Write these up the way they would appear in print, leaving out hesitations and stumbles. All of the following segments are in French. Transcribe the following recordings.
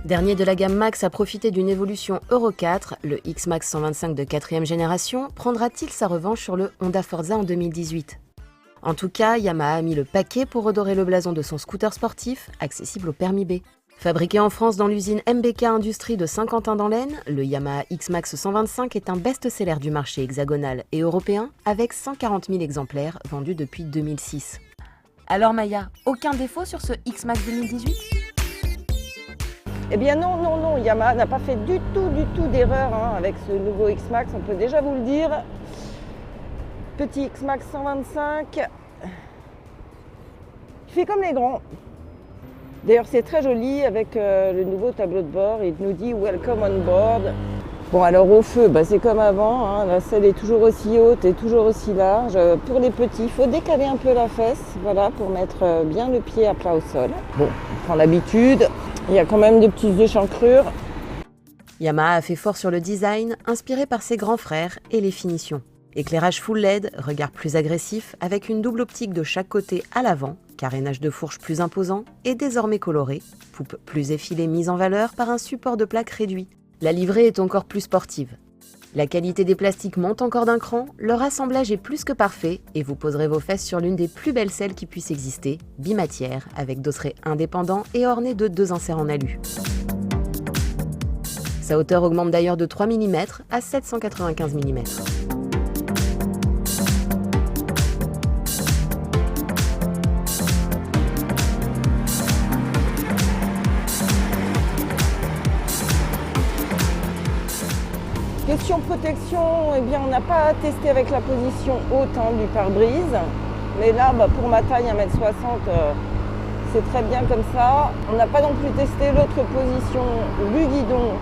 Dernier de la gamme Max à profiter d'une évolution Euro 4, le X-Max 125 de 4e génération prendra-t-il sa revanche sur le Honda Forza en 2018 ? En tout cas, Yamaha a mis le paquet pour redorer le blason de son scooter sportif, accessible au permis B. Fabriqué en France dans l'usine MBK Industrie de Saint-Quentin dans l'Aisne, le Yamaha X-Max 125 est un best-seller du marché hexagonal et européen avec 140 000 exemplaires vendus depuis 2006. Alors Maya, aucun défaut sur ce X-Max 2018 ? Eh bien non, Yamaha n'a pas fait du tout d'erreur avec ce nouveau X-Max, on peut déjà vous le dire. Petit X-Max 125, il fait comme les grands. D'ailleurs c'est très joli avec le nouveau tableau de bord, il nous dit « Welcome on board ». Bon alors au feu, c'est comme avant, la selle est toujours aussi haute et toujours aussi large. Pour les petits, il faut décaler un peu la fesse, voilà, pour mettre bien le pied à plat au sol. Bon, on prend l'habitude, il y a quand même des petites échancrures. Yamaha a fait fort sur le design, inspiré par ses grands frères et les finitions. Éclairage full LED, regard plus agressif, avec une double optique de chaque côté à l'avant, carénage de fourche plus imposant et désormais coloré, poupe plus effilée mise en valeur par un support de plaque réduit. La livrée est encore plus sportive. La qualité des plastiques monte encore d'un cran, leur assemblage est plus que parfait et vous poserez vos fesses sur l'une des plus belles selles qui puissent exister, bimatière, avec dosseret indépendant et orné de 2 inserts en alu. Sa hauteur augmente d'ailleurs de 3 mm à 795 mm. Question protection, eh bien on n'a pas testé avec la position haute du pare-brise. Mais là, pour ma taille 1m60, c'est très bien comme ça. On n'a pas non plus testé l'autre position du guidon.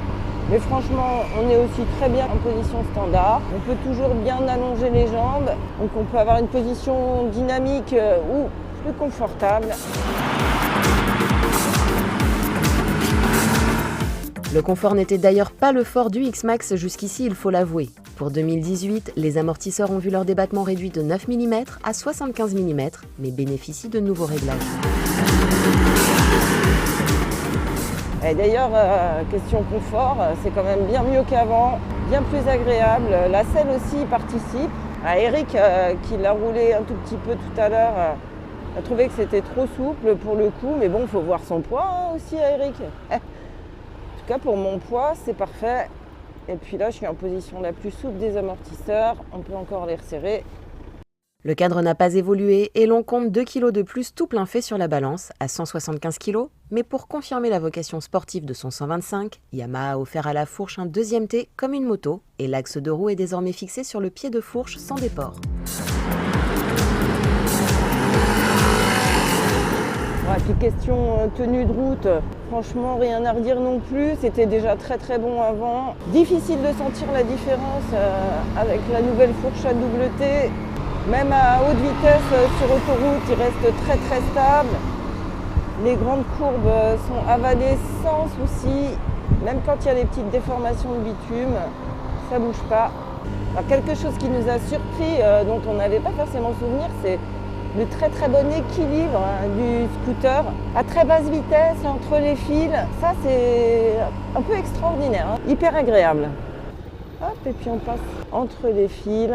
Mais franchement, on est aussi très bien en position standard. On peut toujours bien allonger les jambes. Donc on peut avoir une position dynamique ou plus confortable. Le confort n'était d'ailleurs pas le fort du X-Max jusqu'ici, il faut l'avouer. Pour 2018, les amortisseurs ont vu leur débattement réduit de 9 mm à 75 mm, mais bénéficient de nouveaux réglages. Et d'ailleurs, question confort, c'est quand même bien mieux qu'avant, bien plus agréable. La selle aussi participe. Eric, qui l'a roulé un tout petit peu tout à l'heure, a trouvé que c'était trop souple pour le coup, mais bon, il faut voir son poids aussi à Eric. En tout cas, pour mon poids, c'est parfait. Et puis là, je suis en position la plus souple des amortisseurs. On peut encore les resserrer. Le cadre n'a pas évolué et l'on compte 2 kg de plus tout plein fait sur la balance, à 175 kg. Mais pour confirmer la vocation sportive de son 125, Yamaha a offert à la fourche un 2e T comme une moto et l'axe de roue est désormais fixé sur le pied de fourche sans déport. Et puis question tenue de route, franchement rien à redire non plus, c'était déjà très bon avant. Difficile de sentir la différence avec la nouvelle fourche à double T. Même à haute vitesse sur autoroute, il reste très stable. Les grandes courbes sont avalées sans souci, même quand il y a des petites déformations de bitume, ça bouge pas. Alors, quelque chose qui nous a surpris, dont on n'avait pas forcément souvenir, c'est le très bon équilibre du scooter à très basse vitesse entre les fils. Ça c'est un peu extraordinaire, hyper agréable. Hop, et puis on passe entre les fils,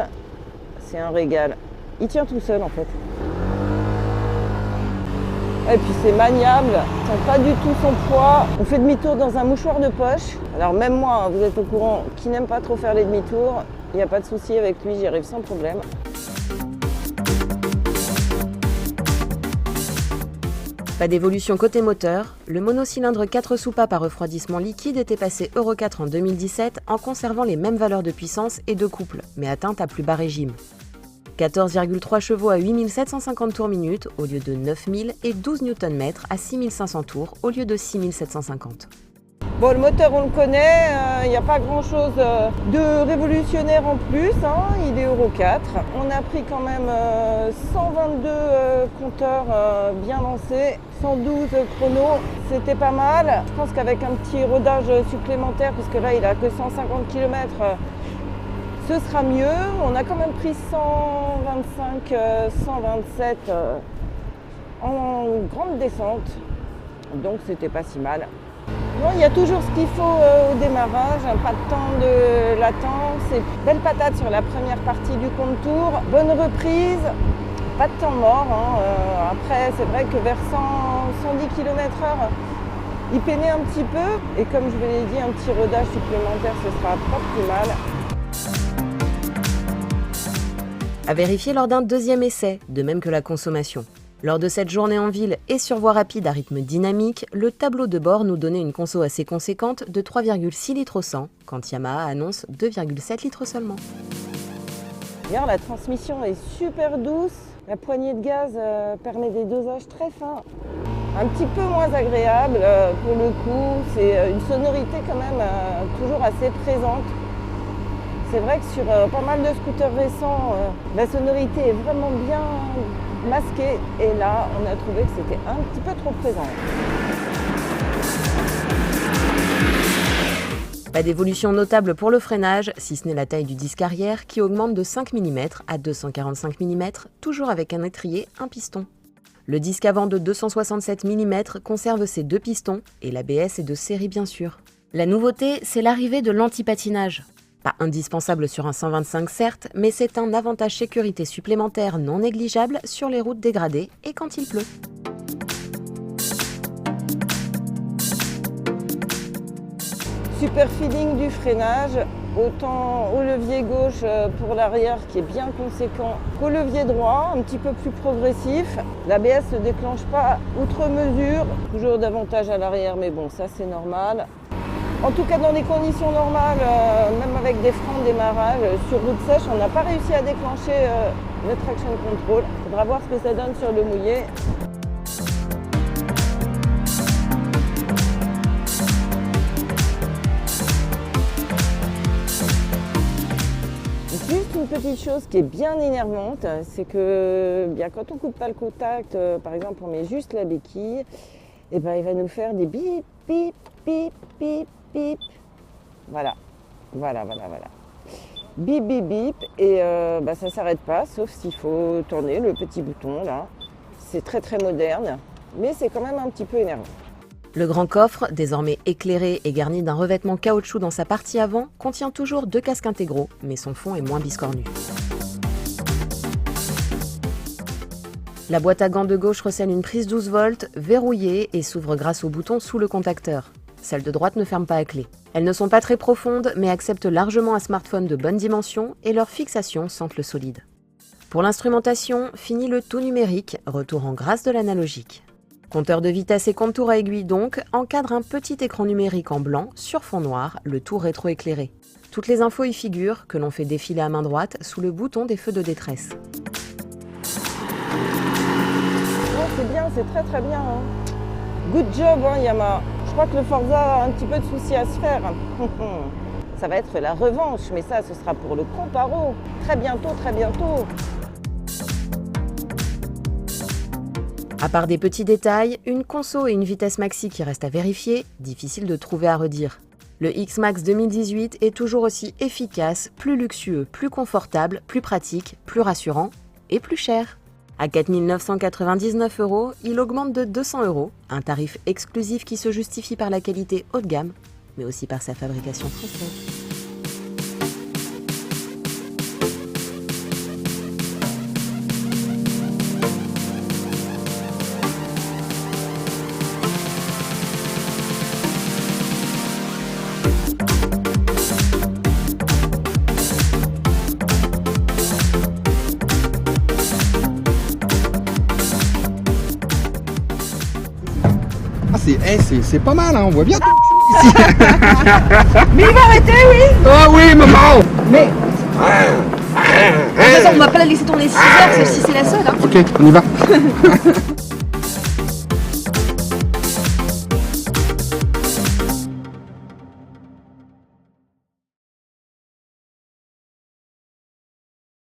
c'est un régal. Il tient tout seul en fait. Et puis c'est maniable, ça sent pas du tout son poids. On fait demi-tour dans un mouchoir de poche. Alors même moi, vous êtes au courant, qui n'aime pas trop faire les demi-tours, il n'y a pas de souci avec lui, j'y arrive sans problème. Pas d'évolution côté moteur, le monocylindre 4 soupapes à refroidissement liquide était passé Euro 4 en 2017 en conservant les mêmes valeurs de puissance et de couple, mais atteinte à plus bas régime. 14,3 chevaux à 8750 tours minute au lieu de 9000 et 12 Nm à 6500 tours au lieu de 6750. Bon, le moteur on le connaît, il n'y a pas grand chose de révolutionnaire en plus, il est Euro 4. On a pris quand même 122 compteurs bien lancés, 112 chronos, c'était pas mal. Je pense qu'avec un petit rodage supplémentaire, puisque là il a que 150 km, ce sera mieux. On a quand même pris 125, 127 en grande descente, donc c'était pas si mal. Non, il y a toujours ce qu'il faut au démarrage, pas de temps de latence, et belle patate sur la première partie du contour, bonne reprise, pas de temps mort. Après, c'est vrai que vers 110 km/h, il peinait un petit peu, et comme je vous l'ai dit, un petit rodage supplémentaire, ce sera pas plus mal. À vérifier lors d'un deuxième essai, de même que la consommation. Lors de cette journée en ville et sur voie rapide à rythme dynamique, le tableau de bord nous donnait une conso assez conséquente de 3,6 litres au 100, quand Yamaha annonce 2,7 litres seulement. D'ailleurs, la transmission est super douce, la poignée de gaz permet des dosages très fins. Un petit peu moins agréable pour le coup, c'est une sonorité quand même toujours assez présente. C'est vrai que sur pas mal de scooters récents, la sonorité est vraiment bien masquée et là, on a trouvé que c'était un petit peu trop présent. Pas d'évolution notable pour le freinage, si ce n'est la taille du disque arrière qui augmente de 5 mm à 245 mm, toujours avec un étrier, un piston. Le disque avant de 267 mm conserve ses 2 pistons et l'ABS est de série bien sûr. La nouveauté, c'est l'arrivée de l'anti-patinage. Pas indispensable sur un 125 certes, mais c'est un avantage sécurité supplémentaire non négligeable sur les routes dégradées et quand il pleut. Super feeling du freinage, autant au levier gauche pour l'arrière qui est bien conséquent qu'au levier droit, un petit peu plus progressif. L'ABS ne déclenche pas outre mesure, toujours davantage à l'arrière, mais bon, ça c'est normal. En tout cas, dans des conditions normales, même avec des freins de démarrage, sur route sèche, on n'a pas réussi à déclencher le traction control. Il faudra voir ce que ça donne sur le mouillé. Juste une petite chose qui est bien énervante, c'est que quand on ne coupe pas le contact, par exemple on met juste la béquille, et il va nous faire des bip, bip, bip, bip, bip. Voilà. Bip, bip, bip. Et ça ne s'arrête pas, sauf s'il faut tourner le petit bouton là. C'est très très moderne, mais c'est quand même un petit peu énervant. Le grand coffre, désormais éclairé et garni d'un revêtement caoutchouc dans sa partie avant, contient toujours 2 casques intégraux, mais son fond est moins biscornu. La boîte à gants de gauche recèle une prise 12 volts, verrouillée et s'ouvre grâce au bouton sous le contacteur. Celles de droite ne ferment pas à clé. Elles ne sont pas très profondes, mais acceptent largement un smartphone de bonne dimension et leur fixation sente le solide. Pour l'instrumentation, fini le tout numérique, retour en grâce de l'analogique. Compteur de vitesse et compte tour à aiguille donc encadre un petit écran numérique en blanc sur fond noir, le tout rétro-éclairé. Toutes les infos y figurent, que l'on fait défiler à main droite sous le bouton des feux de détresse. Oh, c'est bien, c'est très très bien. Good job Yamaha. Je crois que le Forza a un petit peu de soucis à se faire. Ça va être la revanche, mais ça, ce sera pour le Comparo. Très bientôt, très bientôt. À part des petits détails, une conso et une vitesse maxi qui restent à vérifier, difficile de trouver à redire. Le X-Max 2018 est toujours aussi efficace, plus luxueux, plus confortable, plus pratique, plus rassurant et plus cher. À 4 999 €, il augmente de 200 €, un tarif exclusif qui se justifie par la qualité haut de gamme, mais aussi par sa fabrication française. C'est pas mal, hein, on voit bien tout ici. Mais il va arrêter, oui. Ah oui, maman. Mais... De toute façon, on va pas la laisser tourner 6 heures, celle-ci c'est la seule. Ok, on y va.